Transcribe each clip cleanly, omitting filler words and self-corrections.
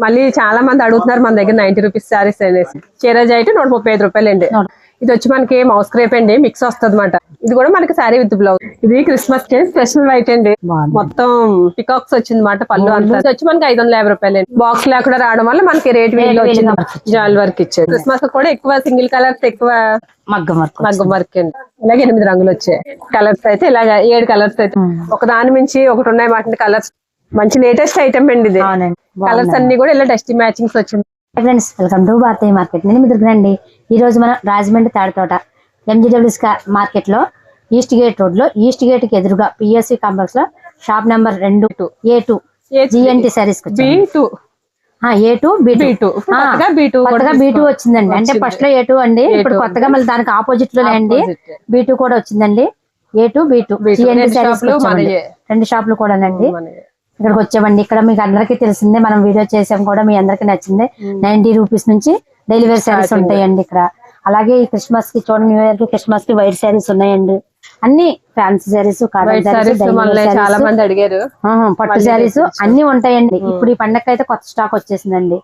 మళ్ళీ చాలా మంది అడుగుతున్నారు మన దగ్గర 90 రూపీస్ సారీస్ అనేసి. చీరజ్ అయితే 135 రూపాయలు అండి. ఇది వచ్చి మనకి మౌస్ క్రేప్ అండి, మిక్స్ వస్తుంది అనమాట. ఇది కూడా మనకి సారీ విత్ బ్లౌజ్. ఇది క్రిస్మస్ కి స్పెషల్ వైట్ అండి, మొత్తం పికాక్స్ వచ్చింది అనమాట పళ్ళు అంతా. ఇది వచ్చి మనకి 550 రూపాయలు అండి. బాక్స్ లేకుండా రావడం వల్ల మనకి రేట్ వచ్చింది. జాల్ వర్క్ ఇచ్చారు. క్రిస్మస్ కూడా ఎక్కువ సింగిల్ కలర్స్, ఎక్కువ మగ్గం వర్క్ అండి. ఇలాగే 8 రంగులు వచ్చాయి. కలర్స్ అయితే ఇలాగ 7 కలర్స్ అయితే ఒక దాని మించి ఒకటి ఉన్నాయి మాట కలర్స్. మంచి లేటెస్ట్ ఐటమ్ అండి ఇది. కలర్స్ అన్ని కూడా ఇలా డస్టీ మ్యాచింగ్స్ వచ్చింది. Friends, welcome to Bharatiya market. నేను మీ దగ్గరండి. ఈ రోజు మనం రాజమండ్రి తాడితోట ఎంజీడబ్ల్యూఎస్ మార్కెట్ లో ఈస్ట్ గేట్ రోడ్ లో ఈస్ట్ గేట్ కి ఎదురుగా పిఎస్సి కాంప్లెక్స్ లో shop number 2 A2 GNT saris కొత్తగా B2 వచ్చిందండి. అంటే ఫస్ట్ లో A2 అండి, ఇప్పుడు కొత్తగా మళ్ళీ దానికి ఆపోజిట్ లోనే అండి B2 కూడా వచ్చిందండి. A2 B2 GNT సారీస్ 2 షాపులు కూడా అండి. ఇక్కడికి వచ్చామండి. ఇక్కడ మీకు అందరికీ తెలిసిందే, మనం వీడియో చేసాం కూడా, మీ అందరికి నచ్చింది. 90 రూపీస్ నుంచి డెలివరీ శారీస్ ఉంటాయండి ఇక్కడ. అలాగే ఈ క్రిస్మస్ కి చూడండి, న్యూ ఇయర్ కి క్రిస్మస్ కి వైట్ శారీస్ ఉన్నాయండి. అన్ని ఫ్యాన్సీ శారీస్, చాలా మంది అడిగారు, పట్టు శారీస్ అన్ని ఉంటాయండి. ఇప్పుడు ఈ పండగ అయితే కొత్త స్టాక్ వచ్చేసిందండి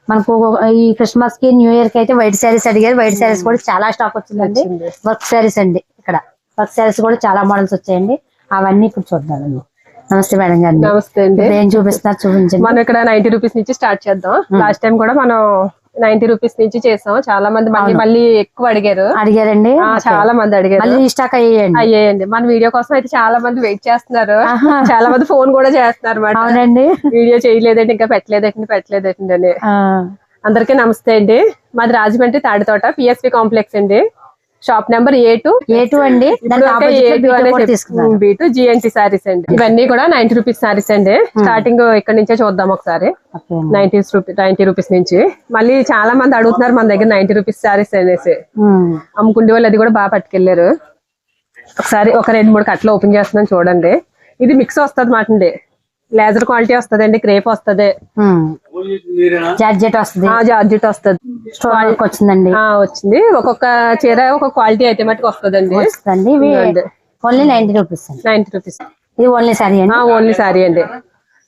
మనకు. ఈ క్రిస్మస్ కి న్యూ ఇయర్ కి అయితే వైట్ శారీస్ అడిగారు. వైట్ శారీస్ కూడా చాలా స్టాక్ వచ్చిందండి. వర్క్ శారీస్ అండి, ఇక్కడ వర్క్ శారీస్ కూడా చాలా మోడల్స్ వచ్చాయండి. అవన్నీ ఇప్పుడు చూద్దామండి. నమస్తే మేడం గారు. నమస్తే అండి. ఏం చూపిస్తున్నారు చూపించండి. మనం ఇక్కడ 90 రూపీస్ నుంచి స్టార్ట్ చేద్దాం. లాస్ట్ టైం కూడా మనం 90 రూపీస్ నుంచి చేసాం. చాలా మంది మళ్ళీ ఎక్కువ అడిగారండి. చాలా మంది అడిగారు, స్టాక్ అయ్యాయండి. మన వీడియో కోసం అయితే చాలా మంది వెయిట్ చేస్తున్నారు. చాలా మంది ఫోన్ కూడా చేస్తున్నారు అన్నమాట. అవునండి, వీడియో చేయలేదండి, ఇంకా పెట్టలేదండి అని. అందరికీ నమస్తే అండి. మాది రాజమండ్రి తాడితోట పిఎస్పి కాంప్లెక్స్ అండి. షాప్ నెంబర్ A2 అండి. B2 GNT సారీస్ అండి. ఇవన్నీ కూడా 90 రూపీస్ సారీస్ అండి. స్టార్టింగ్ ఇక్కడ నుంచే చూద్దాం ఒకసారి. 90 రూపీస్ నుంచి మళ్ళీ చాలా మంది అడుగుతున్నారు మన దగ్గర 90 రూపీస్ సారీస్ అనేసి. అమ్ముకుండే వాళ్ళు అది కూడా బాగా పట్టుకెళ్లారు. ఒకసారి ఒక 2-3 కట్టలు ఓపెన్ చేస్తున్నాను చూడండి. ఇది మిక్స్ వస్తుంది మాట అండి. లేజర్ క్వాలిటీ వస్తదండి, క్రేప్ వస్తది, జార్జెట్ వస్తుంది, వచ్చిందండి. వచ్చింది. ఒక్కొక్క చీర ఒక క్వాలిటీ అయితే మటుకు వస్తుందండి. Only 90 rupees. 90 రూపీస్. ఇది ఓన్లీ సారీ అండి. ఓన్లీ సారీ అండి.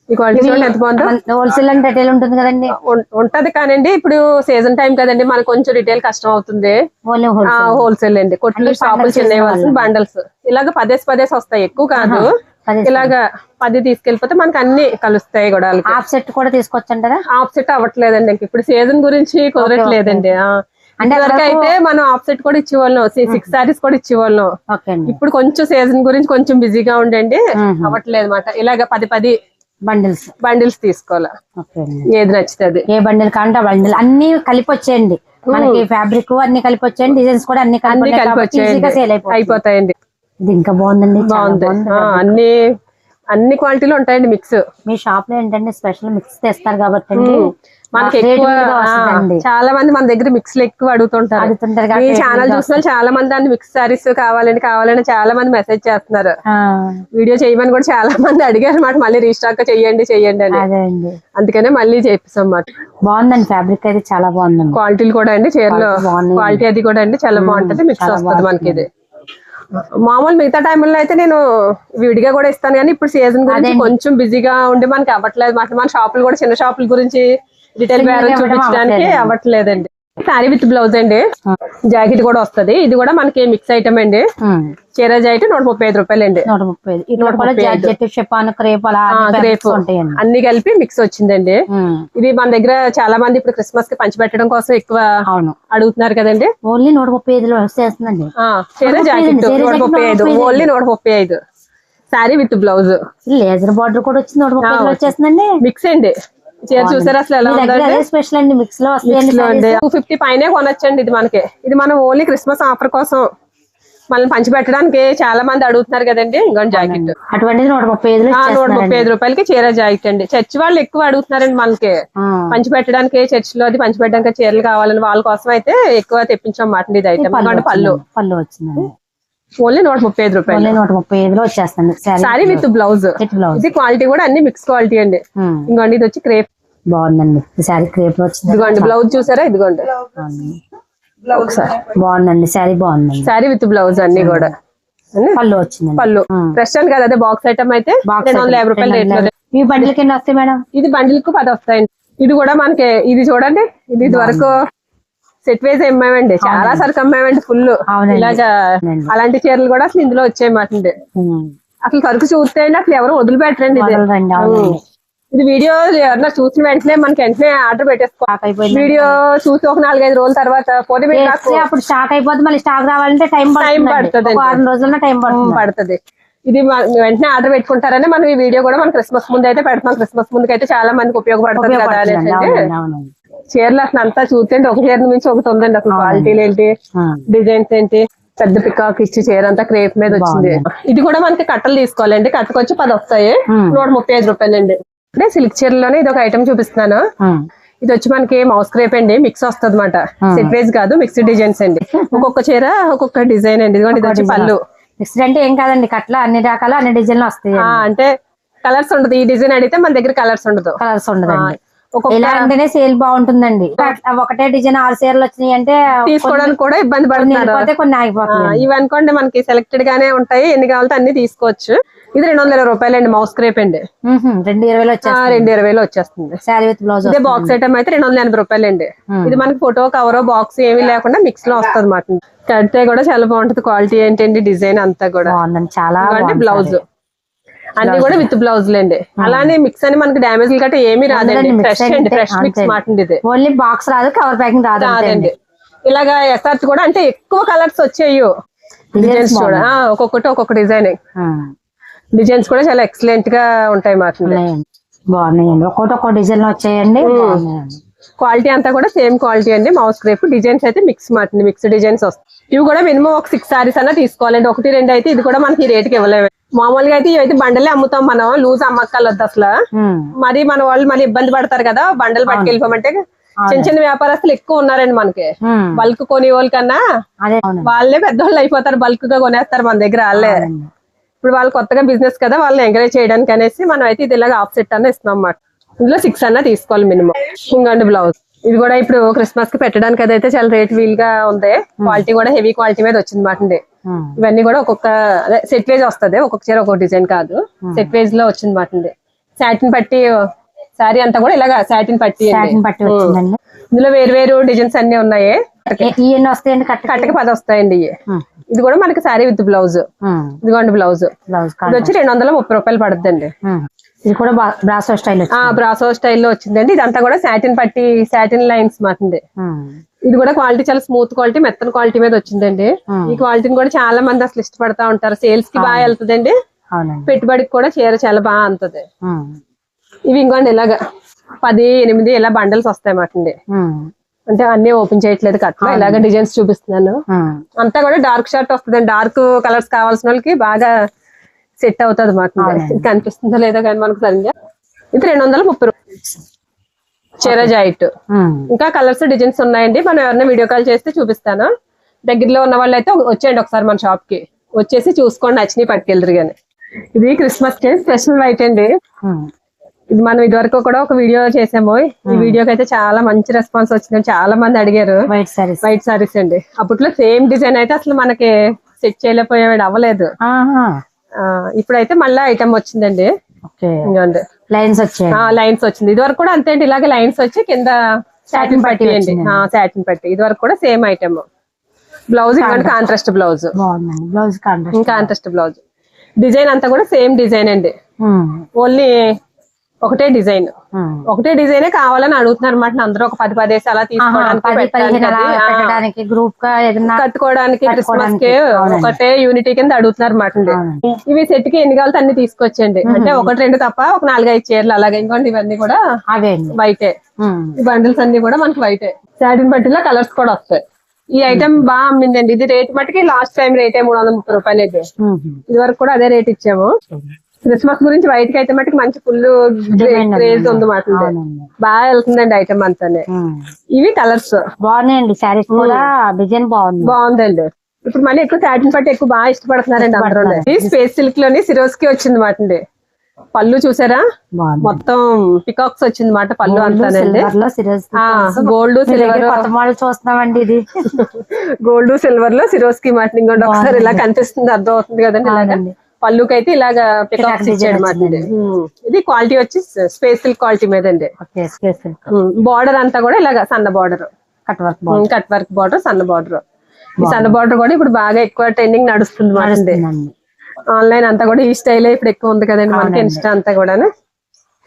ఈ క్వాలిటీ చూడండి ఎంత బాగుందో. హోల్సేల్ అండ్ రిటైల్ ఉంటుంది కదండి. ఉంటది కానండి, ఇప్పుడు సీజన్ టైం కదండి, మనకు కొంచెం రిటైల్ కష్టం అవుతుంది. హోల్సేల్ అండి. కొట్లు, షాపులు చిన్న బండల్స్ ఇలాగ పదేసి వస్తాయి, ఎక్కువ కాదు. ఇలాగా 10 తీసుకెళ్లిపోతే మనకి అన్ని కలుస్తాయి కూడా. హాఫ్ సెట్ కూడా తీసుకొచ్చంటారా? హాఫ్ సెట్ అవ్వట్లేదండి, ఇప్పుడు సీజన్ గురించి కుదరట్లేదండి. అంటే వరకు అయితే మనం హాఫ్ సెట్ కూడా ఇచ్చేవాళ్ళం, 6 సారీస్ కూడా ఇచ్చేవాళ్ళం. ఇప్పుడు కొంచెం సీజన్ గురించి కొంచెం బిజీగా ఉండండి, అవ్వట్లేదు అనమాట. ఇలాగ 10 బండిల్స్ తీసుకోవాలా, ఏది నచ్చుతుంది. ఏ బండిల్ కాంటే బండిల్ అన్ని కలిపి వచ్చేయండి మనకి. ఫ్యాబ్రిక్ అన్ని కలిపి వచ్చేయండి, డిజైన్స్ కూడా అన్ని కలిపి వచ్చేయండి, అయిపోతాయండి. ఇది ఇంకా బాగుందండి, బాగుంది. అన్ని క్వాలిటీలు ఉంటాయండి మిక్స్. మీ షాప్ లో ఏంటంటే స్పెషల్ మిక్స్ తెస్తారు కాబట్టి మనకి చాలా మంది మన దగ్గర మిక్స్ లో ఎక్కువ అడుగుతుంటారు. ఈ ఛానల్ చూసిన చాలా మంది దాన్ని మిక్స్ సారీస్ కావాలని చాలా మంది మెసేజ్ చేస్తున్నారు. వీడియో చేయమని కూడా చాలా మంది అడిగారు అన్నమాట. మళ్ళీ రీస్టాక్ చెయ్యండి అని. అందుకనే మళ్ళీ చేపిస్తాం అన్నమాట. బాగుందండి, ఫ్యాబ్రిక్ అయితే చాలా బాగుందండి. క్వాలిటీలు కూడా అండి, చీరలో క్వాలిటీ అది కూడా అండి చాలా బాగుంటది. మిక్స్ వస్తుంది మనకి. ఇది మామూలు మిగతా టైంలో అయితే నేను విడిగా కూడా ఇస్తాను, కానీ ఇప్పుడు సీజన్ గురించి కొంచెం బిజీగా ఉండి మనకి అవ్వట్లేదు. మన షాపులు కూడా చిన్న షాపుల గురించి రిటైల్ బేరం చూపించడానికి అవ్వట్లేదండి. సారీ విత్ బ్లౌజ్ అండి, జాకెట్ కూడా వస్తది. ఇది కూడా మనకి మిక్స్ ఐటమ్ అండి. చీర జాకెట్ 135 రూపాయలు అండి. అన్ని కలిపి మిక్స్ వచ్చిందండి. ఇది మన దగ్గర చాలా మంది ఇప్పుడు క్రిస్మస్ కి పంచిపెట్టడం కోసం ఎక్కువ అడుగుతున్నారు కదండి. ఓన్లీ 135 చీర jacket 135, only 135. Sorry with blouse, laser border కూడా వచ్చింది. 135 వచ్చేస్తుందండి. మిక్స్ అండి. చీర చూసారు అసలు ఎలా ఉందండి. స్పెషల్ అండి, మిక్స్ లో 250 పైనే కొనొచ్చండి. ఇది మనకి, ఇది మనం ఓన్లీ క్రిస్మస్ ఆఫర్ కోసం మనం పంచి పెట్టడానికి చాలా మంది అడుగుతున్నారు కదండి. ఇంకొంచెం జాకెట్ అటువంటిది 135 రూపాయలకి చీర జాకెట్ అండి. చర్చ్ వాళ్ళు ఎక్కువ అడుగుతున్నారండి మనకి పంచి పెట్టడానికి. చర్చ్ లో అది పంచి పెట్టడానికి చీరలు కావాలని వాళ్ళ కోసం అయితే ఎక్కువ తెప్పించాం మాట. ఇది ఐటమ్ పళ్ళు వచ్చింది. ఓన్లీ 135 రూపాయలు. 135 వచ్చేస్తుంది సారీ విత్ బ్లౌజ్. ఇది క్వాలిటీ కూడా అన్ని మిక్స్ క్వాలిటీ అండి. ఇంకోండి ఇది వచ్చి క్రేప్ బాగుందండి. సారీ క్రేప్ వచ్చింది. ఇదిగోండి బ్లౌజ్ చూసారా, ఇదిగోండి బాగుందండి. సారీ బాగుందండి, సారీ విత్ బ్లౌజ్ అన్ని కూడా. పళ్ళు వచ్చింది. పళ్ళు ఫ్రెష్ అని కదా, అదే బాక్స్ ఐటమ్ అయితే 250 రూపాయలు రేట్ లో. ఈ బండిల్ కింద వస్తాయి మేడం. ఇది బండిల్ కు 10 వస్తాయండి. ఇది కూడా మనకి ఇది చూడండి, ఇది వరకు సెట్ వైజ్ అమ్మామండి, చాలా సరుకు అమ్మామండి ఫుల్. ఇలాగా అలాంటి చీరలు కూడా అసలు ఇందులో వచ్చాయన్నమాట. అసలు సరుకు చూస్తే అండి అసలు ఎవరు వదిలిపెట్టరండి. ఇది వీడియో ఎవరన్నా చూసిన వెంటనే మనకి వెంటనే ఆర్డర్ పెట్టేసుకోవాలి. వీడియో చూసి ఒక 4-5 రోజుల తర్వాత అప్పుడు స్టాక్ అయిపోతుంది, మళ్ళీ స్టాక్ రావాలంటే టైం పడుతుంది, 6 రోజుల్లో టైం పడుతుంది. ఇది వెంటనే ఆర్డర్ పెట్టుకుంటారని మనం ఈ వీడియో కూడా మనం క్రిస్మస్ ముందు అయితే పెడతాం. క్రిస్మస్ ముందుకు అయితే చాలా మందికి ఉపయోగపడుతుంది కదా అనేసి. చీరలు అసలు అంతా చూస్తే ఒక చీర నుంచి ఒకటి ఉందండి. అసలు క్వాలిటీలు ఏంటి, డిజైన్స్ ఏంటి, పెద్ద పికాక్ ఇచ్చి చీర అంతా క్రేప్ మీద వచ్చింది. ఇది కూడా మనకి కట్టలు తీసుకోవాలండి, కట్టకొచ్చి 10 వస్తాయి, 135 రూపాయలండి. అంటే సిల్క్ చీరలోనే ఇది ఒక ఐటమ్ చూపిస్తున్నాను. ఇది వచ్చి మనకి మౌస్ క్రేప్ అండి, మిక్స్ వస్తుంది అనమాట, సెట్ వైజ్ కాదు, మిక్స్డ్ డిజైన్స్ అండి. ఒక్కొక్క చీర ఒక్కొక్క డిజైన్ అండి. ఇది వచ్చి పళ్ళు. మిక్స్డ్ అంటే ఏం కాదండి, కట్ల అన్ని రకాల అన్ని డిజైన్లు వస్తాయి. అంటే కలర్స్ ఉండదు, ఈ డిజైన్ అడిగితే మన దగ్గర కలర్స్ ఉండదు. ఇలా అంటేనే సేల్ బాగుంటుందండి. ఒకటే డిజైన్ 6 చీరలు వచ్చినాయి అంటే తీసుకోవడానికి కూడా ఇబ్బంది పడుతున్నారు, కొన్ని ఆగిపోతాయి. ఇవి అనుకోండి మనకి సెలెక్టెడ్ గానే ఉంటాయి, ఎన్ని కావాలంటే అన్ని తీసుకోవచ్చు. ఇది 220 రూపాయలండి, మౌస్ క్రేప్ అండి. 220 వచ్చేస్తుంది. Sari with blouse. ఇదే బాక్స్ ఐటమ్ అయితే 280 రూపాయలండి. ఇది మనకి ఫోటో కవర్ బాక్స్ ఏమీ లేకుండా మిక్స్ లో వస్తుంది అన్నమాట. కడితే కూడా చాలా బాగుంటది, క్వాలిటీ ఏంటండి, డిజైన్ అంతా కూడా చాలా బ్లౌజ్ అన్ని కూడా విత్ బ్లౌజ్ లేండి. అలానే మిక్స్ అని మనకి డ్యామేజ్ గట్రా ఏమీ రాదండి, ఫ్రెష్ అండి, ఫ్రెష్ మిక్స్ మాట ఇది. ఓన్లీ బాక్స్ రాదు, కవర్ ప్యాకింగ్ రాదండి. ఇలాగా ఎస్ఆర్చ్ కూడా అంటే ఎక్కువ కలర్స్ వచ్చాయి, డిజైన్స్ కూడా ఒక్కొక్కటి ఒక్కొక్క డిజైన్. డిజైన్స్ కూడా చాలా ఎక్సలెంట్ గా ఉంటాయి మాట. బాగున్నాయండి, ఒక్కొక్క డిజైన్ వచ్చాయండి. క్వాలిటీ అంతా కూడా సేమ్ క్వాలిటీ అండి. మౌస్ క్రేప్ డిజైన్స్ అయితే మిక్స్ మాట, మిక్స్ డిజైన్స్ వస్తాయి. ఇవి కూడా మినిమం ఒక 6 సారీస్ అన్నా తీసుకోవాలండి, 1-2 అయితే ఇది కూడా మనకి రేటుకి ఇవ్వలేము. మామూలుగా అయితే ఇవైతే బండలే అమ్ముతాం మనం, లూజ్ అమ్మక్కర్లేదు అసలు. మరి మన వాళ్ళు మళ్ళీ ఇబ్బంది పడతారు కదా, బండలు పట్టుకెళ్ళిపోమంటే. చిన్న చిన్న వ్యాపారస్తులు ఎక్కువ ఉన్నారండి మనకి, బల్క్ కొనే వాళ్ళ కన్నా వాళ్ళే పెద్దవాళ్ళు అయిపోతారు, బల్క్ గా కొనేస్తారు మన దగ్గర వాళ్ళే. ఇప్పుడు వాళ్ళు కొత్తగా బిజినెస్ కదా, వాళ్ళని ఎంకరేజ్ చేయడానికి అనేసి మనం అయితే ఇది ఇలాగ ఆఫ్ సెట్ అన్న ఇస్తున్నాం అన్నమాట. ఇందులో 6 అన్నా తీసుకోవాలి మినిమం. ఇంకోండి బ్లౌజ్, ఇది కూడా ఇప్పుడు క్రిస్మస్ కి పెట్టడానికి అదైతే చాలా రేట్ వీల్ గా ఉంది. క్వాలిటీ కూడా హెవీ క్వాలిటీ మీద వచ్చింది మాట అండి. ఇవన్నీ కూడా ఒక్కొక్క సెట్ వేజ్ వస్తుంది, ఒక్కొక్క చీర ఒక్కొక్క డిజైన్ కాదు, సెట్ వేజ్ లో వచ్చింది మాట అండి. సాటిన్ పట్టి శారీ అంతా కూడా ఇలాగా సాటిన్ పట్టి. ఇందులో వేరు వేరు డిజైన్స్ అన్ని ఉన్నాయి. వస్తాయండి, కట్టకి 10 వస్తాయండి. ఇది కూడా మనకి శారీ విత్ బ్లౌజ్. ఇదిగోండి బ్లౌజ్, ఇది వచ్చి 230 రూపాయలు పడుతుందండి. ఇది కూడా బ్రాసో స్టైల్, బ్రాసో స్టైల్లో వచ్చిందండి. ఇదంతా కూడా సాటిన్ పట్టి, సాటిన్ లైన్స్ మాటండి. ఇది కూడా క్వాలిటీ చాలా స్మూత్ క్వాలిటీ, మెత్తన క్వాలిటీ మీద వచ్చిందండి. ఈ క్వాలిటీని కూడా చాలా మంది అసలు ఇష్టపడతా ఉంటారు, సేల్స్ కి బాగా వెళ్తుందండి, పెట్టుబడికి కూడా చీర చాలా బాగా అంతది. ఇవి ఇంకోండి ఇలాగా 10, 8 ఇలా బండల్స్ వస్తాయి మాటండి. అంటే అన్ని ఓపెన్ చేయట్లేదు, కట్లా ఇలాగ డిజైన్స్ చూపిస్తున్నాను. అంతా కూడా డార్క్ షర్ట్ వస్తుంది, డార్క్ కలర్స్ కావాల్సిన వాళ్ళకి బాగా సెట్ అవుతుంది మాట. కనిపిస్తుందో లేదో కానీ మనకు సరిగ్గా. ఇది 230 రూపాయలు చీర జాయిట్. ఇంకా కలర్స్ డిజైన్స్ ఉన్నాయండి, మనం ఎవరైనా వీడియో కాల్ చేస్తే చూపిస్తాను. దగ్గరలో ఉన్న వాళ్ళు అయితే వచ్చేయండి ఒకసారి మన షాప్ కి, వచ్చేసి చూసుకోండి, నచ్చినవి పట్టుకెళ్ళరు. కానీ ఇది క్రిస్మస్ కి స్పెషల్ వైట్ అండి. ఇది మనం ఇదివరకు కూడా ఒక వీడియో చేసాము, ఈ వీడియోకి అయితే చాలా మంచి రెస్పాన్స్ వచ్చింది, చాలా మంది అడిగారు. వైట్ సారీస్ అండి. అప్పట్లో సేమ్ డిజైన్ అయితే అసలు మనకి సెట్ చేయలేకపోయాడు, అవ్వలేదు. ఇప్పుడైతే మళ్ళీ ఐటమ్ వచ్చిందండి, లైన్స్ వచ్చాయి, లైన్స్ వచ్చింది. ఇది వరకు కూడా అంతే అండి, ఇలాగే లైన్స్ వచ్చి కింద సాటిన్ పట్టి అండి, సాటిన్ పట్టి. ఇది వరకు కూడా సేమ్ ఐటమ్. బ్లౌజ్ ఇంకా contrast blouse, contrast blouse. Design అంతా కూడా సేమ్ డిజైన్ అండి, ఓన్లీ ఒకటే డిజైన్. ఒకటే డిజైన్ కావాలని అడుగుతున్నారు అన్నమాట అందరూ. ఒక 10 అలా తీసుకోవడానికి, గ్రూప్ గా కట్టుకోవడానికి, క్రిస్మస్ కి ఒకటే యూనిటీ కింద అడుగుతున్నారు అన్నమాట. ఇవి సెట్ కి ఎన్ని కావాలి అన్ని తీసుకొచ్చండి, అంటే 1-2 తప్ప ఒక 4-5 చీరలు అలాగే. ఇంకోండి ఇవన్నీ కూడా వైటే, ఈ బండిల్స్ అన్ని కూడా మనకి వైటే. సాటిన్ పట్టిలో కలర్స్ కూడా వస్తాయి. ఈ ఐటమ్ బాగా అమ్మిందండి. ఇది రేట్ మటుకి లాస్ట్ టైం రేటే 330 రూపాయలు అయితే. ఇది వరకు కూడా అదే రేట్ ఇచ్చాము. క్రిస్మస్ గురించి వైట్ కి అయితే మటుకు మంచి ఫుల్ క్రేజ్ ఉంది మాట, బాగా వెళ్తుందండి ఐటమ్ అంతానే. ఇవి కలర్స్ బాగున్నాయండి, సారీస్ కూడా డిజైన్ బాగుందండి. ఇప్పుడు మళ్ళీ ఎక్కువ సాటిన్ పట్టు ఎక్కువ బాగా ఇష్టపడుతున్నారండి అందరూ. ఈ స్పేస్ సిల్క్ లోని సిరోస్ కి వచ్చింది మాట అండి. పళ్ళు చూసారా, మొత్తం పికాక్స్ వచ్చింది మాట పళ్ళు అంతానండి. గోల్డ్ సిల్వర్ చూస్తున్నామండి, ఇది గోల్డ్ సిల్వర్ లో సిరోస్ కి మాట. ఇంకోటి ఒకసారి ఇలా కనిపిస్తుంది, అర్థం అవుతుంది కదండి. ఇలాగ పళ్ళుకి అయితే ఇలాగా పికాక్స్ ఇచ్చాడు అన్నమాట. ఇది క్వాలిటీ వచ్చి స్పేస్ సిల్క్ క్వాలిటీ మీద అండి. బార్డర్ అంతా కూడా ఇలాగా సన్న బార్డర్, కట్ వర్క్ బార్డర్, సన్న బార్డర్. ఈ సన్న బార్డర్ కూడా ఇప్పుడు బాగా ఎక్కువ ట్రెండింగ్ నడుస్తుంది మాట. ఆన్లైన్ అంతా కూడా ఈ స్టైల్ ఇప్పుడు ఎక్కువ ఉంది కదండి మనకి, ఇన్స్టా అంతా కూడా.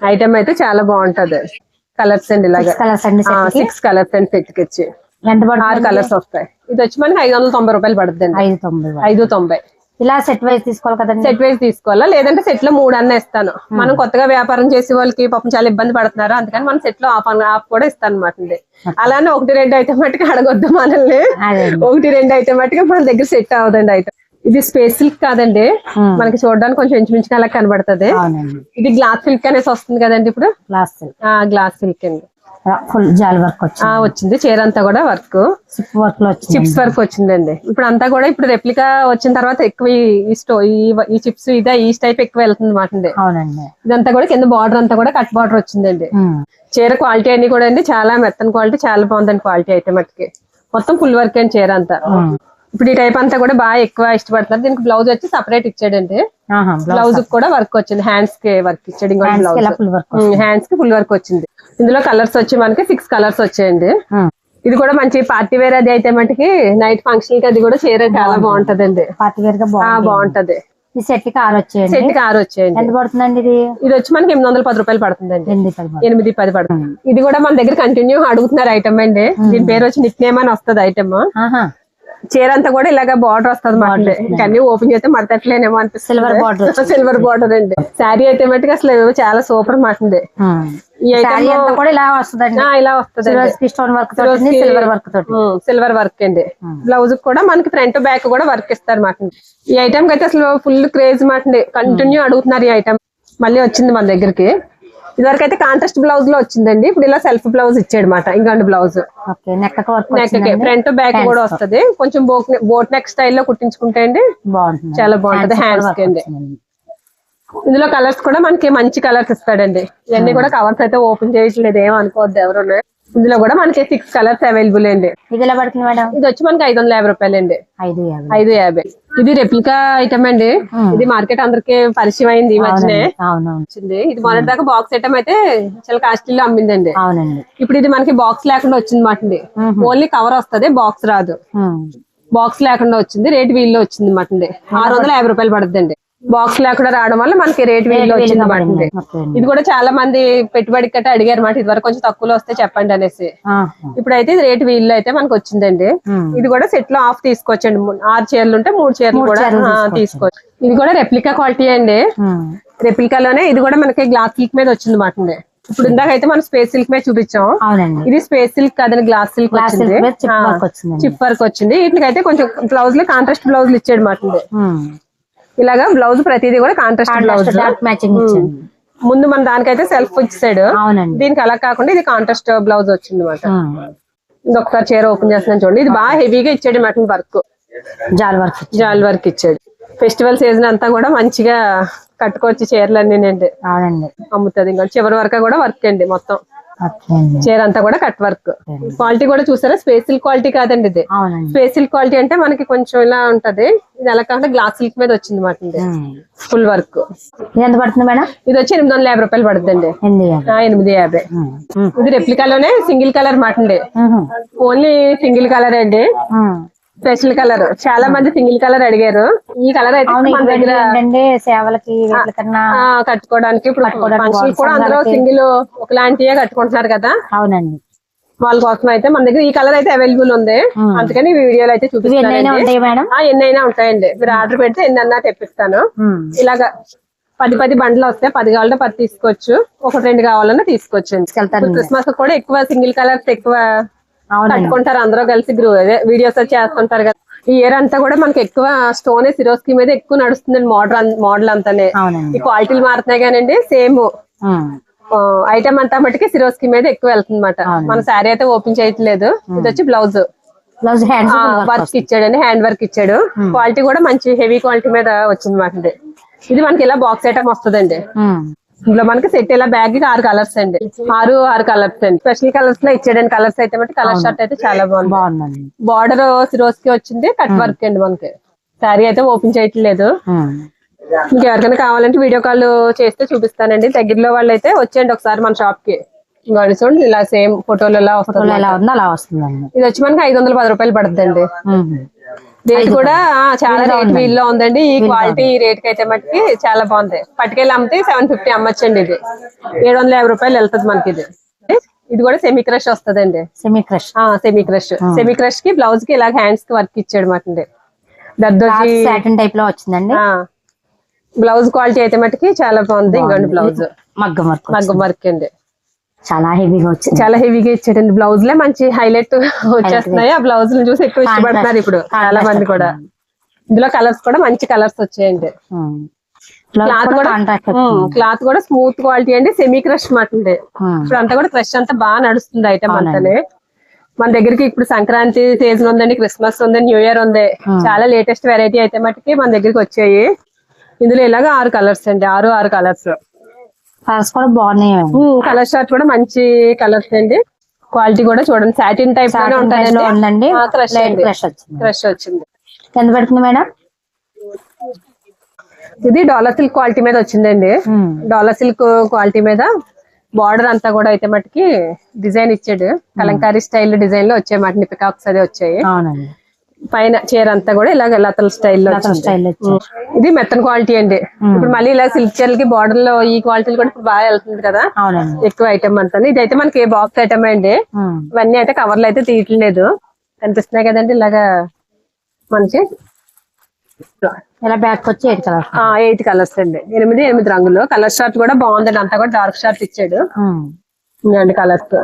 ఐటమ్ అయితే చాలా బాగుంటది. కలర్స్ అండి ఇలాగా 6 కలర్స్ అండి సెట్ కి ఇచ్చి 6 కలర్స్ వస్తాయి. ఇది వచ్చి మనకి 590 రూపాయలు పడుతుంది అండి. 590. ఇలా సెట్ వైజ్ తీసుకోవాలి కదండి. సెట్ వైజ్ తీసుకోవాలా, లేదంటే సెట్ లో 3 అన్న ఇస్తాను. మనం కొత్తగా వ్యాపారం చేసే వాళ్ళకి పాపం చాలా ఇబ్బంది పడుతున్నారు, అందుకని మనం సెట్ లో ఆఫ్ కూడా ఇస్తాను అనమాట. అలానే 1-2 ఐటమ్ మట్టుగా అడగొద్దు మనల్ని. 1-2 ఐటమ్ మట్టుగా మన దగ్గర సెట్ అవ్వదండి ఐటమ్. ఇది స్పేస్ సిల్క్ కాదండి, మనకి చూడడానికి కొంచెం ఇంచుమించుగా అలా కనబడుతుంది. ఇది గ్లాస్ సిల్క్ అనేసి వస్తుంది కదండి ఇప్పుడు. గ్లాస్ సిల్క్ అండి, ఫుల్ జాల్ వర్క్ వచ్చింది. చీర అంతా కూడా వర్క్, చిప్స్ వర్క్ వచ్చిందండి. ఇప్పుడు అంతా కూడా ఇప్పుడు రెప్లికా వచ్చిన తర్వాత ఎక్కువ ఈ చిప్స్ ఈ టైప్ ఎక్కువ వెళ్తుంది అన్నమాట. ఇదంతా కూడా కింద బార్డర్ అంతా కూడా కట్ బార్డర్ వచ్చిందండి. చీర క్వాలిటీ అన్ని కూడా అండి చాలా మెత్తన క్వాలిటీ, చాలా బాగుందండి క్వాలిటీ అయితే మట్టుకి. మొత్తం ఫుల్ వర్క్ అండి చీర అంతా. ఇప్పుడు ఈ టైప్ అంతా కూడా బాగా ఎక్కువ ఇష్టపడుతున్నారు. దీనికి బ్లౌజ్ వచ్చి సపరేట్ ఇచ్చాడండి. బ్లౌజ్ కూడా వర్క్ వచ్చింది, హ్యాండ్స్ కి వర్క్ ఇచ్చాడు. హ్యాండ్స్ కి ఫుల్ వర్క్ వచ్చింది. ఇందులో కలర్స్ వచ్చి మనకి 6 కలర్స్ వచ్చాయండి. ఇది కూడా మంచి పార్టీ వేర్ అది అయితే మటుకి నైట్ ఫంక్షన్ కి అది కూడా చీర చాలా బాగుంటదండి. పార్టీ వేర్ గా బాగుంటది. ఈ సెట్ కి 6 వచ్చేయండి. ఎంత పడుతుందండి ఇది? ఇది వచ్చి మనకి 810 రూపాయలు పడుతుందండి. 810 పడుతుంది. ఇది కూడా మన దగ్గర కంటిన్యూ అడుగుతున్నారు ఐటమ్ అండి. దీని పేరు వచ్చి నిక్ నేమ్ అని వస్తుంది ఐటమ్. చీర అంతా కూడా ఇలాగ బార్డర్ వస్తుంది మాట. కన్నీ ఓపెన్ చేస్తే మడతట్లేనేమో అనిపిస్తుంది. సిల్వర్ బార్డర్ అండి. శారీ అయితే మట్టుకు అసలు చాలా సూపర్ మాట. ఇలా వస్తుంది, సిల్వర్ వర్క్ అండి. బ్లౌజ్ కూడా మనకి ఫ్రంట్ బ్యాక్ కూడా వర్క్ ఇస్తారు మాట. ఈ ఐటమ్ కి అయితే అసలు ఫుల్ క్రేజ్ మాట. కంటిన్యూ అడుగుతున్నారు ఈ ఐటమ్. మళ్ళీ వచ్చింది మన దగ్గరికి. ఇదివరకు అయితే కాంట్రాస్ట్ బ్లౌజ్ లో వచ్చిందండి, ఇప్పుడు ఇలా సెల్ఫ్ బ్లౌజ్ ఇచ్చాడు మాట. ఇంకొండ బ్లౌజ్ నెక్ ఫ్రంట్ బ్యాక్ కూడా వస్తుంది. కొంచెం బోట్ నెక్ స్టైల్లో కుట్టించుకుంటే అండి చాలా బాగుంటది. హ్యాండ్స్ కి అండి. ఇందులో కలర్స్ కూడా మనకి మంచి కలర్స్ ఇస్తాడండి. ఇవన్నీ కూడా కవర్స్ అయితే ఓపెన్ చేయట్లేదు, ఏమనుకోవద్దు ఎవరు. ఇందులో కూడా మనకి 6 కలర్స్ అవైలబుల్ అండి. ఇది ఎలా పడుతుంది మేడం? ఇది వచ్చి మనకి 550 రూపాయలు అండి. 550. ఇది రెప్లికా ఐటమ్ అండి. ఇది మార్కెట్ అందరికి పరిచయం అయింది ఈ మధ్యనే వచ్చింది. ఇది మొదటి దాకా బాక్స్ ఐటమ్ అయితే చాలా కాస్ట్లీలో అమ్మిందండి. ఇప్పుడు ఇది మనకి బాక్స్ లేకుండా వచ్చింది మాట. ఓన్లీ కవర్ వస్తుంది, బాక్స్ రాదు. బాక్స్ లేకుండా వచ్చింది, రేట్ వీల్లో వచ్చింది మాట. 650 రూపాయలు పడుతుందండి. బాక్స్ లేకుండా రావడం వల్ల మనకి రేట్ వీల్లో వచ్చింది మాట. ఇది కూడా చాలా మంది పెట్టుబడి కట్ట అడిగారు మాట, ఇది వరకు కొంచెం తక్కువలో వస్తే చెప్పండి అనేసి. ఇప్పుడైతే ఇది రేట్ వీల్లో అయితే మనకు వచ్చిందండి. ఇది కూడా సెట్ లో ఆఫ్ తీసుకోవచ్చండి. 6 చీరలు ఉంటే 3 చీరలు కూడా తీసుకోవచ్చు. ఇది కూడా రెప్లికా క్వాలిటీ అండి. రెప్లికాలోనే ఇది కూడా మనకి గ్లాస్ సిల్క్ మీద వచ్చింది మాట. ఇప్పుడు ఇందాకైతే మనం స్పేస్ సిల్క్ మీద చూపించాం. ఇది స్పేస్ సిల్క్ కాదని గ్లాస్ సిల్క్ వచ్చింది, చిప్ వర్క్ వచ్చింది. వీటికైతే కొంచెం బ్లౌజ్ లో కాంట్రాస్ట్ బ్లౌజ్ ఇచ్చాడు మాట. ఇలాగా బ్లౌజ్ ప్రతిదీ కూడా కాంట్రాస్ట్ బ్లౌజ్ ముందు మన దానికైతే సెల్ఫ్ ఇచ్చాడు. దీనికి అలా కాకుండా ఇది కాంట్రాస్ట్ బ్లౌజ్ వచ్చింది మాట. ఇది ఒకసారి చీర ఓపెన్ చేస్తున్నాను చూడండి. ఇది బాగా హెవీగా ఇచ్చాడు మాట. వర్క్ జాల్ వర్క్ ఇచ్చాడు. ఫెస్టివల్ సీజన్ అంతా కూడా మంచిగా కట్టుకోవచ్చు చీరలన్నీ అండి. అమ్ముతుంది. ఇంకా చివరి వరకు కూడా వర్క్ అండి మొత్తం. చీర అంతా కూడా కట్ వర్క్. క్వాలిటీ కూడా చూసారా, స్పేస్ సిల్క్ క్వాలిటీ కాదండి ఇది. స్పేస్ సిల్క్ క్వాలిటీ అంటే మనకి కొంచెం ఇలా ఉంటది. ఇది ఎలా కాకుండా గ్లాస్ సిల్క్ మీద వచ్చింది మాట. Full work. ఎంత పడుతుంది మేడం? ఇది వచ్చి 850 రూపాయలు పడుతుందండి. 850. ఇది రెప్లికాలోనే సింగిల్ కలర్ మాట. ఓన్లీ సింగిల్ కలర్ అండి. Special colour. చాలా మంది సింగిల్ కలర్ అడిగారు. ఈ కలర్ అయితే మన దగ్గర సేవలకి కట్టుకోవడానికి ఇప్పుడు ఫంక్షన్ కూడా అందరూ సింగిల్ ఒకలాంటివే కట్టుకుంటున్నారు కదా. అవునండి. వాళ్ళ కోసం అయితే మన దగ్గర ఈ కలర్ అయితే అవైలబుల్ ఉంది. అందుకని ఈ వీడియోలో అయితే చూపిస్తాను. ఎన్నైనా ఉంటాయండి. మీరు ఆర్డర్ పెడితే ఎన్నన్నా తెప్పిస్తాను. ఇలాగా 10 బండ్లు వస్తాయి. 10 కావాలంటే 10 తీసుకోవచ్చు, 1-2 కావాలన్నా తీసుకోవచ్చు. క్రిస్మస్ కూడా ఎక్కువ సింగిల్ కలర్స్ ఎక్కువ కట్టుకుంటారు అందరూ కలిసి. వీడియోస్ చేస్తుంటారు కదా. ఈ ఇయర్ అంతా కూడా మనకి ఎక్కువ స్టోన్ సిరోస్కి మీద ఎక్కువ నడుస్తుందండి. మోడల్ అంతానే ఈ క్వాలిటీలు మారుతున్నాయి కానండి, సేమ్ ఐటమ్ అంతా మటుకి సిరోస్కి మీద ఎక్కువ వెళ్తుంది అనమాట. మన శారీ అయితే ఓపెన్ చేయట్లేదు. ఇది వచ్చి బ్లౌజ్ వర్క్ ఇచ్చాడండి, హ్యాండ్ వర్క్ ఇచ్చాడు. క్వాలిటీ కూడా మంచి హెవీ క్వాలిటీ మీద వచ్చింది అనమాట. ఇది మనకి ఇలా బాక్స్ ఐటమ్ వస్తుందండి. ఇందులో మనకి సెట్ ఇలా బ్యాగ్ 6 కలర్స్ అండి. 6 కలర్స్ అండి. స్పెషల్ కలర్స్ లో ఇచ్చాడండి. కలర్స్ అయితే మట్టి కలర్ షర్ట్ అయితే చాలా బాగుంది. బార్డర్ సిరోస్ కి వచ్చింది, కట్ వర్క్ అండి. మనకి శారీ అయితే ఓపెన్ చేయట్లేదు. మీకు ఎవరికైనా కావాలంటే వీడియో కాల్ చేస్తే చూపిస్తానండి. దగ్గరలో వాళ్ళు అయితే వచ్చేయండి ఒకసారి మన షాప్ కి. ఇంకోటి చూడండి ఇలా సేమ్ ఫోటోలు ఎలా వస్తుంది, ఎలా ఉందో అలా వస్తుందండి. ఇది వచ్చి మనకి 510 రూపాయలు పడుతుందండి. రేట్ కూడా చాలా రేట్ వీల్లో ఉందండి. ఈ క్వాలిటీ ఈ రేట్ కి అయితే మటుకి చాలా బాగుంది. పట్టుకెళ్ళి అమ్మితే 750 అమ్మచ్చండి. ఇది 750 రూపాయలు వెళ్తుంది మనకి. ఇది కూడా సెమీ క్రష్ వస్తుందండి. సెమీ క్రష్ సెమీ క్రష్ కి బ్లౌజ్ కి ఇలా హ్యాండ్స్ కి వర్క్ ఇచ్చాడు మాట. దద్దోజీ సాటిన్ టైప్ లో వచ్చిందండి. బ్లౌజ్ క్వాలిటీ అయితే మటుకి చాలా బాగుంది. ఇంకోండి బ్లౌజ్ మగ్గం వర్క్ అండి. చాలా హెవీగా వచ్చింది. చాలా హెవీగా ఇచ్చాడండి. బ్లౌజ్ లే మంచి హైలైట్ వచ్చేస్తున్నాయి. ఆ బ్లౌజ్ చూసి ఎక్కువ ఇష్టపడుతున్నారు ఇప్పుడు చాలా మంది కూడా. ఇందులో కలర్స్ కూడా మంచి కలర్స్ వచ్చాయండి. క్లాత్ కూడా స్మూత్ క్వాలిటీ అండి. సెమీ క్రష్ మాట అండి. ఇప్పుడు అంతా కూడా క్రష్ అంతా బాగా నడుస్తుంది ఐటమ్ అంతానే. మన దగ్గరికి ఇప్పుడు సంక్రాంతి సీజన్ ఉందండి, క్రిస్మస్ ఉంది, న్యూ ఇయర్ ఉంది. చాలా లేటెస్ట్ వెరైటీ అయితే మటుకి మన దగ్గరికి వచ్చాయి. ఇందులో ఇలాగా 6 కలర్స్ అండి. 6 కలర్స్ కూడా బాగున్నాయి. కలర్ షార్ట్ కూడా మంచి కలర్స్ అండి. క్వాలిటీ కూడా చూడండి సాటిన్ టైప్ లోనే ఉంటుందండి. క్రష్ వచ్చింది. ఎంత పడుతుంది మేడం? ఇది డాలర్ సిల్క్ క్వాలిటీ మీద వచ్చిందండి. డాలర్ సిల్క్ క్వాలిటీ మీద బార్డర్ అంతా కూడా అయితే మటుకి డిజైన్ ఇచ్చాడు. కలంకారీ స్టైల్ డిజైన్ లో వచ్చాయి మాట. పికాక్స్ అదే వచ్చాయి. పైన చీర అంతా కూడా ఇలాగ లతల స్టైల్లో. ఇది మెత్తన్ క్వాలిటీ అండి. ఇప్పుడు మళ్ళీ ఇలా సిల్క్ చీరలకి బార్డర్ లో ఈ క్వాలిటీలు కూడా ఇప్పుడు బాగా వెళ్తుంది కదా, ఎక్కువ ఐటమ్ అంతా. ఇదైతే మనకి బాక్స్ ఐటమ్ అండి. ఇవన్నీ అయితే కవర్లు అయితే తీయట్లేదు, కనిపిస్తున్నాయి కదండి. ఇలాగా మంచి ఇలా బ్యాక్ వచ్చి 8 కలర్స్ అండి. 8 రంగులు. కలర్ షార్ట్ కూడా బాగుందండి. అంతా కూడా డార్క్ షార్ట్ ఇచ్చాడు. ఇలాంటి కలర్స్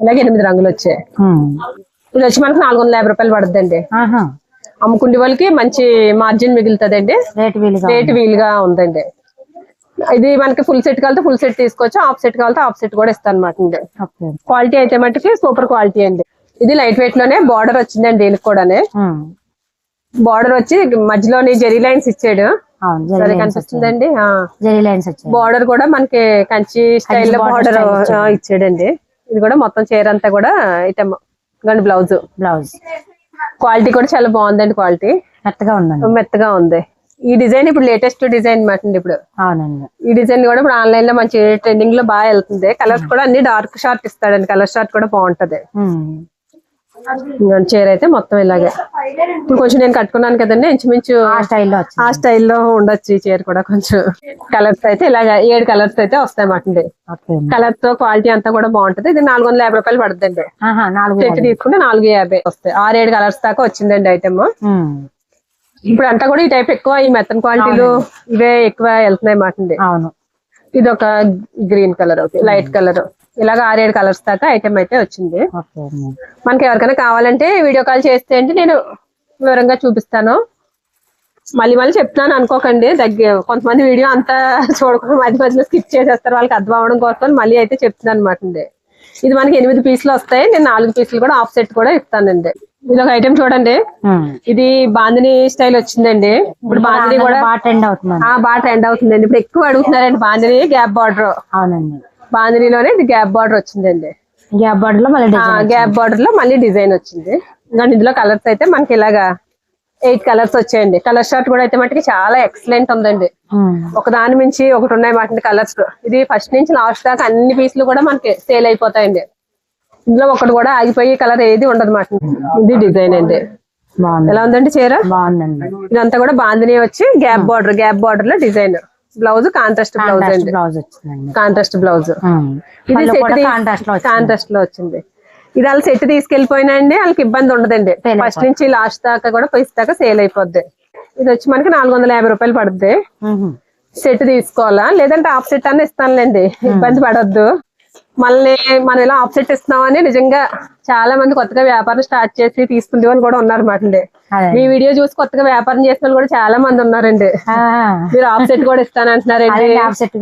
ఇలాగే 8 రంగులు వచ్చాయి. ఇది వచ్చి మనకి 450 రూపాయలు పడుతుందండి. అమ్ముకుండే వాళ్ళకి మంచి మార్జిన్ మిగులుతుందండి. రేట్ వీలుగా ఉందండి. ఇది మనకి ఫుల్ సెట్ కావాలంటే ఫుల్ సెట్ తీసుకోవచ్చు, హాఫ్ సెట్ కావాలంటే హాఫ్ సెట్ కూడా ఇస్తాను అనమాట. క్వాలిటీ అయితే మటుకి సూపర్ క్వాలిటీ అండి. ఇది లైట్ వెయిట్ లోనే బార్డర్ వచ్చిందండి. దీనికి కూడా బార్డర్ వచ్చి మధ్యలోని జెరీ లైన్స్ ఇచ్చాడు. కనిపిస్తుందండి. బార్డర్ కూడా మనకి కంచి స్టైల్లో బార్డర్ ఇచ్చాడండి. ఇది కూడా మొత్తం చీర అంతా కూడా ఐటమ్. బ్లౌజ్ క్వాలిటీ కూడా చాలా బాగుందండి. క్వాలిటీ మెత్తగా ఉంది. ఈ డిజైన్ ఇప్పుడు లేటెస్ట్ డిజైన్ మాట అండి. ఇప్పుడు ఈ డిజైన్ కూడా ఇప్పుడు ఆన్లైన్ లో మంచి ట్రెండింగ్ లో బాగా వెళ్తుంది. కలర్స్ కూడా అన్ని డార్క్ షార్ట్ ఇస్తాడండి. కలర్ షార్ట్ కూడా బాగుంటది. చీర అయితే మొత్తం ఇలాగే. ఇప్పుడు కొంచెం నేను కట్టుకున్నాను కదండి, ఇంచుమించు ఆ స్టైల్లో ఉండొచ్చు ఈ చీర కూడా. కొంచెం కలర్స్ అయితే ఇలాగ 7 కలర్స్ అయితే వస్తాయి మాట. కలర్స్ తో క్వాలిటీ అంతా కూడా బాగుంటది. ఇది 450 రూపాయలు పడుతుందండి. సెట్ తీసుకుంటే 450 వస్తాయి. 6-7 కలర్స్ దాకా వచ్చిందండి ఐటమ్. ఇప్పుడు అంతా కూడా ఈ టైప్ ఎక్కువ, ఈ మెత్తన్ క్వాలిటీలు ఇవే ఎక్కువ వెళ్తున్నాయి మాట. ఇది ఒక గ్రీన్ కలర్, లైట్ కలర్, ఇలాగ 6-7 కలర్స్ దాకా ఐటమ్ అయితే వచ్చింది. మనకి ఎవరికైనా కావాలంటే వీడియో కాల్ చేస్తే అంటే నేను వివరంగా చూపిస్తాను. మళ్ళీ చెప్తున్నాను అనుకోకండి. కొంతమంది వీడియో అంతా చూడకుండా మధ్యలో స్కిప్ చేసేస్తారు. వాళ్ళకి అర్థం అవడం కోసం మళ్ళీ అయితే చెప్తున్నాను అనమాట. ఇది మనకి 8 పీసులు వస్తాయి. నేను 4 పీసులు కూడా హాఫ్ సెట్ కూడా ఇస్తానండి. ఇది ఒక ఐటమ్ చూడండి. ఇది బాందిని స్టైల్ వచ్చిందండి. ఇప్పుడు బాందిని కూడా బాగా ట్రెండ్ అవుతుందండి. ఇప్పుడు ఎక్కువ అడుగుతున్నారండి బాందిని గ్యాప్ బార్డర్. బాందినిలోనే ఇది గ్యాప్ బార్డర్ వచ్చిందండి. గ్యాప్ బార్డర్ లో మళ్ళీ డిజైన్ వచ్చింది. ఇంకా ఇందులో కలర్స్ అయితే మనకి ఇలాగా 8 కలర్స్ వచ్చాయండి. కలర్ షార్ట్ కూడా అయితే మటుకి చాలా ఎక్సలెంట్ ఉందండి. ఒక దాని మించి ఒకటి ఉన్నాయి మాట కలర్స్. ఇది ఫస్ట్ నుంచి లాస్ట్ దాకా అన్ని పీసులు కూడా మనకి సేల్ అయిపోతాయండి. ఇందులో ఒకటి కూడా ఆగిపోయి కలర్ ఏది ఉండదు మాట. ఇది డిజైన్ అండి. ఎలా ఉందండి చీర? బాగుందండి. ఇదంతా కూడా బాందిని వచ్చి గ్యాప్ బార్డర్ లో డిజైన్. బ్లౌజ్ కాంట్రాస్ట్ బ్లౌజ్ అండి. Contrast blouse. ఇది కాంట్రాస్ట్ లో వచ్చింది. ఇది వాళ్ళ సెట్ తీసుకెళ్లిపోయినా అండి వాళ్ళకి ఇబ్బంది ఉండదండి. ఫస్ట్ నుంచి లాస్ట్ దాకా కూడా పైస దాకా సేల్ అయిపోద్ది. ఇది వచ్చి మనకి 450 రూపాయలు పడుద్ది. సెట్ తీసుకోవాలా, లేదంటే హాఫ్ సెట్ అన్న ఇస్తానులేండి, ఇబ్బంది పడొద్దు. మళ్ళీ మనం ఇలా ఆఫ్ సెట్ ఇస్తున్నామని నిజంగా చాలా మంది కొత్తగా వ్యాపారం స్టార్ట్ చేసి తీసుకునే వాళ్ళు కూడా ఉన్నారు మాట. మీ వీడియో చూసి కొత్తగా వ్యాపారం చేసిన వాళ్ళు కూడా చాలా మంది ఉన్నారండి. మీరు ఆఫ్ సెట్ కూడా ఇస్తానంటున్నారండి, ఆఫ్ సెట్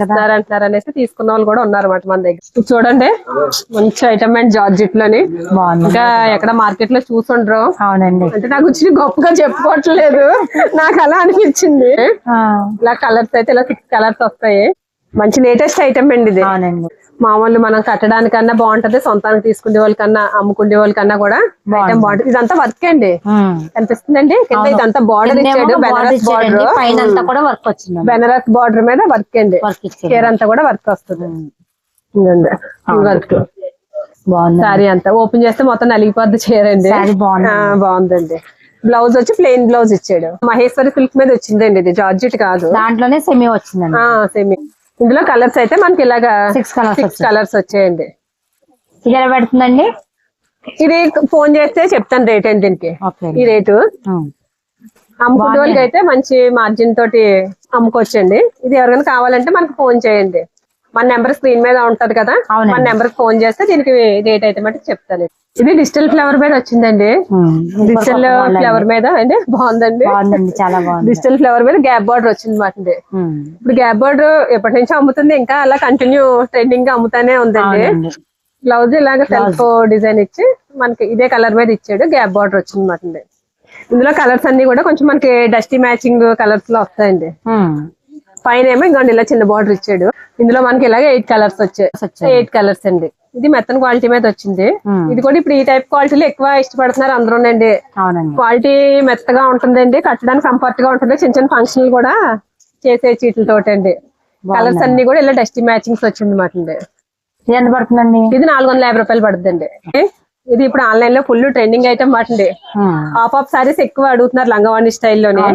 ఇస్తారంటున్నారు అనేసి తీసుకున్న వాళ్ళు కూడా ఉన్నారు మాట మన దగ్గర. చూడండి మంచి ఐటమ్ అండి జార్జెట్ లోని. ఇంకా ఎక్కడ మార్కెట్ లో చూసుండ్రు. అంటే నాకు వచ్చి గొప్పగా చెప్పుకోవట్లేదు, నాకు అలా అనిపించింది. ఇలా కలర్స్ అయితే ఇలా 6 కలర్స్ వస్తాయి. మంచి లేటెస్ట్ ఐటమ్ అండి ఇది. అవునండి. మామూలు మనం కట్టడానికన్నా బాగుంటది, సొంతానికి తీసుకునే వాళ్ళకన్నా అమ్ముకునే వాళ్ళకన్నా కూడా ఐటమ్ బాగుంటది. ఇదంతా వర్క్ అండి, కనిపిస్తుందండి కింద ఇదంతా బార్డర్ ఇచ్చాడు, బెనారస్ బార్డర్ పైన అంతా కూడా వర్క్ వచ్చింది. బెనారస్ బార్డర్ మీద వర్క్ అండి, చీర అంతా కూడా వర్క్ వస్తుంది. వర్క్ బాగుంది. సారీ అంతా ఓపెన్ చేస్తే మొత్తం నలిగిపోద్ది చీర అండి. బాగుందండి. బ్లౌజ్ వచ్చి ప్లెయిన్ బ్లౌజ్ ఇచ్చాడు. మహేశ్వరి సిల్క్ మీద వచ్చిందండి, ఇది జార్జెట్ కాదు. దాంట్లోనే సెమీ వచ్చిందండి. సెమీ. ఇందులో కలర్స్ అయితే మనకి ఇలాగా 6 కలర్స్ వచ్చాయండి. ఇది ఎలా పెడుతుందండి? ఇది ఫోన్ చేస్తే చెప్తాను రేట్ అండి దీనికి. ఈ రేటు అమ్ముకునే వాళ్ళకి అయితే మంచి మార్జిన్ తోటి అమ్ముకోవచ్చండి. ఇది ఎవరికైనా కావాలంటే మనకు ఫోన్ చేయండి, మన నెంబర్ స్క్రీన్ మీద ఉంటది కదా, మన నెంబర్ ఫోన్ చేస్తే దీనికి రేట్ అయితే మటుకు చెప్తాను. ఇది డిజిటల్ ఫ్లవర్ మీద వచ్చిందండి, డిజిటల్ ఫ్లవర్ మీద అండి. బాగుందండి, చాలా బాగుంది. డిజిటల్ ఫ్లవర్ మీద గ్యాప్ బార్డర్ వచ్చింది మాట. ఇప్పుడు గ్యాప్ బార్డర్ ఎప్పటి నుంచో అమ్ముతుంది, ఇంకా అలా కంటిన్యూ ట్రెండింగ్ గా అమ్ముతానే ఉందండి. బ్లౌజ్ ఇలాగ సెల్ఫ్ డిజైన్ ఇచ్చి మనకి ఇదే కలర్ మీద ఇచ్చాడు, గ్యాప్ బార్డర్ వచ్చింది మాట. ఇందులో కలర్స్ అన్ని కూడా కొంచెం మనకి డస్టీ మ్యాచింగ్ కలర్స్ లో వస్తాయండి. పైన ఏమో ఇంకోండి ఇలా చిన్న బార్డర్ ఇచ్చాడు. ఇందులో మనకి ఇలాగ 8 కలర్స్ వచ్చాయి. 8 కలర్స్ అండి. ఇది మెత్తన క్వాలిటీ మీద వచ్చింది. ఇది కూడా ఇప్పుడు ఈ టైప్ క్వాలిటీలో ఎక్కువ ఇష్టపడుతున్నారు అందరూనండి. క్వాలిటీ మెత్తగా ఉంటుందండి, కట్టడానికి కంఫర్ట్ గా ఉంటుంది. చిన్న చిన్న ఫంక్షన్లు కూడా చేసే చీట్లతోటి అండి. కలర్స్ అన్ని కూడా ఇలా డస్టీ మ్యాచింగ్స్ వచ్చింది మాట. ఎంత పడుతుందండి? ఇది 450 రూపాయలు పడుతుందండి. ఇది ఇప్పుడు ఆన్లైన్ లో ఫుల్ ట్రెండింగ్ ఐటమ్ మాటండి. ఆఫ్ సారీస్ ఎక్కువ అడుగుతున్నారు లంగావాణి స్టైల్లోనే.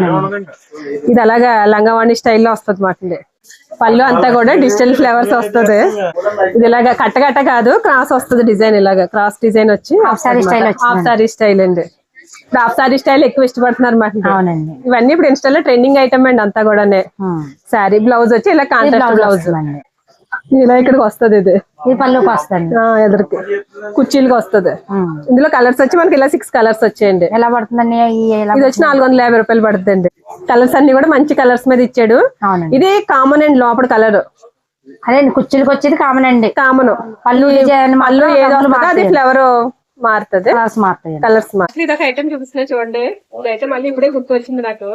ఇది అలాగా లంగావాణి స్టైల్లో వస్తుంది మాటండి. పళ్ళు అంతా కూడా డిజిటల్ ఫ్లవర్స్ వస్తుంది. ఇది ఇలాగా కట్టగట్ట కాదు, క్రాస్ వస్తుంది డిజైన్, ఇలాగా క్రాస్ డిజైన్ వచ్చి హాఫ్ సారీ స్టైల్ అండి. ఇప్పుడు హాఫ్ సారీ స్టైల్ ఎక్కువ ఇష్టపడుతున్నారు మాట. ఇవన్నీ ఇప్పుడు ఇన్స్టాలో ట్రెండింగ్ ఐటమ్ అండి అంతా కూడా. సారీ బ్లౌజ్ వచ్చి ఇలా కాంట్రాస్ట్ బ్లౌజ్ ఇలా ఇక్కడికి వస్తుంది. ఇది పళ్ళుకి వస్తుంది, ఎదురుకి కుర్చీలకి వస్తుంది. ఇందులో కలర్స్ వచ్చి మనకి ఇలా 6 కలర్స్ వచ్చాయండి. ఎలా పడుతుందండి? ఇది వచ్చి 450 రూపాయలు పడుతుంది. కలర్స్ అన్ని కూడా మంచి కలర్స్ మీద ఇచ్చాడు. ఇది కామన్ అండి, లోపల కలర్ అదే కుర్చీలకు వచ్చేది కామన్ అండి. కామన్ పళ్ళు ఏదో అది ఫ్లవర్ మారుతుంది, కలర్స్ మారుతుంది. ఇది ఒక ఐటమ్ చూపిస్తున్నా చూడండి. ఇదైతే మళ్ళీ ఇప్పుడే గుర్తు వచ్చింది నాకు.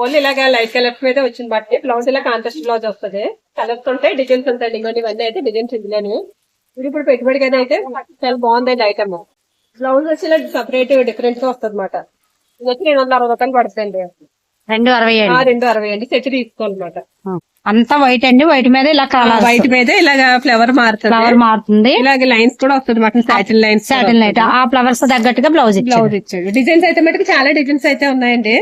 ఓన్లీ ఇలాగా లైట్ కలర్స్ మీద వచ్చింది బట్టి బ్లౌజ్ ఇలా కాంట్రాస్ట్ బ్లౌజ్ వస్తుంది. కలర్స్ ఉంటాయి, డిజైన్స్ ఉంటాయి. ఇంకోటి ఇవన్నీ అయితే డిజైన్స్ ఇందులోని. ఇది ఇప్పుడు పెట్టుబడికి అయితే చాలా బాగుందండి ఐటమ్. బ్లౌజ్ వచ్చి ఇలా సపరేట్ డిఫరెంట్ గా వస్తుంది అనమాట. ఇది వచ్చి 260 రూపాయలు పడుతుంది. 260 అండి. సెట్ తీసుకోవాలన్నమాట. అంతా వైట్ అండి, వైట్ మీద ఇలా వైట్ మీద ఇలాగా ఫ్లవర్ మారుతుంది. ఇలాగ లైన్స్ కూడా వస్తుంది మాట, సాటిన్ లైన్స్. ఆ ఫ్లవర్స్ తగ్గట్టుగా బ్లౌజ్ ఇచ్చాడు. డిజైన్స్ అయితే మటుకు చాలా డిజైన్స్ అయితే ఉన్నాయండి.